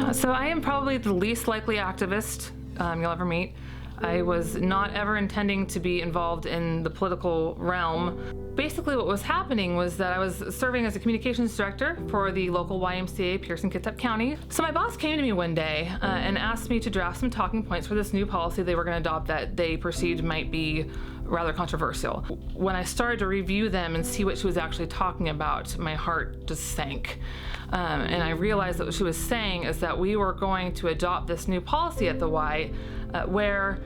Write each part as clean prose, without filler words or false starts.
Yeah, so I am probably the least likely activist you'll ever meet. I was not ever intending to be involved in the political realm. Basically what was happening was that I was serving as a communications director for the local YMCA, Pearson-Kitsap County. So my boss came to me one day and asked me to draft some talking points for this new policy they were going to adopt that they perceived might be rather controversial. When I started to review them and see what she was actually talking about, my heart just sank. And I realized that what she was saying is that we were going to adopt this new policy at the Y where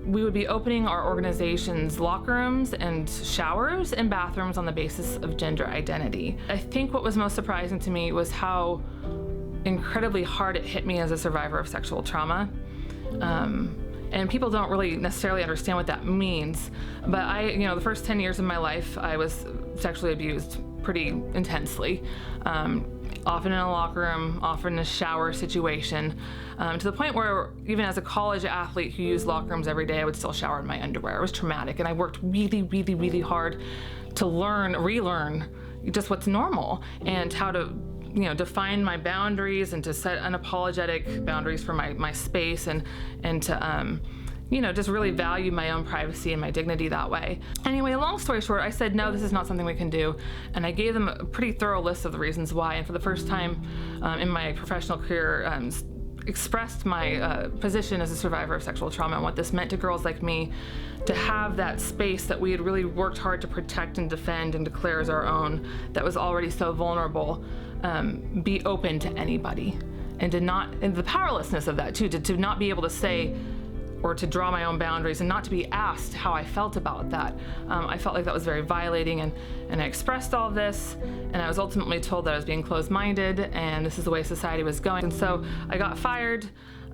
we would be opening our organization's locker rooms and showers and bathrooms on the basis of gender identity. I think what was most surprising to me was how incredibly hard it hit me as a survivor of sexual trauma. And people don't really necessarily understand what that means. But the first 10 years of my life, I was sexually abused pretty intensely. Often in a locker room, often in a shower situation, to the point where even as a college athlete who used locker rooms every day, I would still shower in my underwear. It was traumatic, and I worked really, really, really hard to relearn just what's normal and how to define my boundaries and to set unapologetic boundaries for my space and to just really value my own privacy and my dignity that way. Anyway, long story short, I said, no, this is not something we can do. And I gave them a pretty thorough list of the reasons why. And for the first time in my professional career, expressed my position as a survivor of sexual trauma and what this meant to girls like me to have that space that we had really worked hard to protect and defend and declare as our own, that was already so vulnerable, be open to anybody. And the powerlessness of that too, to not be able to say, or to draw my own boundaries and not to be asked how I felt about that. I felt like that was very violating, and I expressed all of this, and I was ultimately told that I was being closed-minded and this is the way society was going. And so I got fired.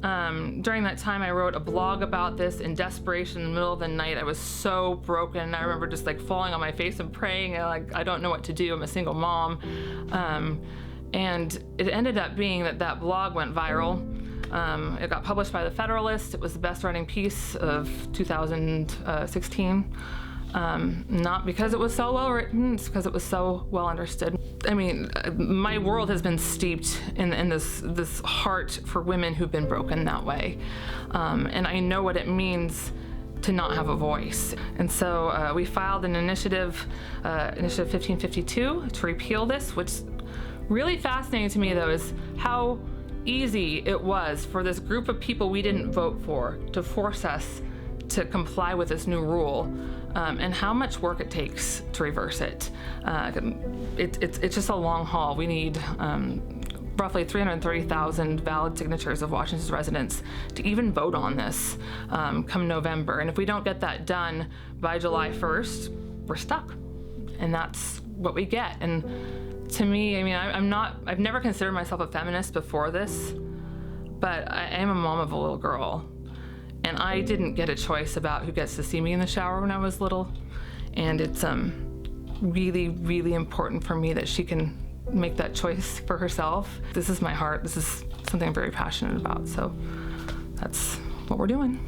During that time, I wrote a blog about this in desperation in the middle of the night. I was so broken. I remember just falling on my face and praying, and I don't know what to do. I'm a single mom. And it ended up being that blog went viral. It got published by the Federalist. It was the best running piece of 2016. Not because it was so well written, it's because it was so well understood. I mean, my world has been steeped in this heart for women who've been broken that way. And I know what it means to not have a voice. And so we filed an initiative, Initiative 1552, to repeal this. What's really fascinating to me, though, is how easy it was for this group of people we didn't vote for to force us to comply with this new rule, and how much work it takes to reverse it. It's just a long haul. We need roughly 330,000 valid signatures of Washington's residents to even vote on this come November. And if we don't get that done by July 1st, we're stuck. And that's what we get. And to me, I mean, I've never considered myself a feminist before this, but I am a mom of a little girl. And I didn't get a choice about who gets to see me in the shower when I was little. And it's really, really important for me that she can make that choice for herself. This is my heart. This is something I'm very passionate about. So that's what we're doing.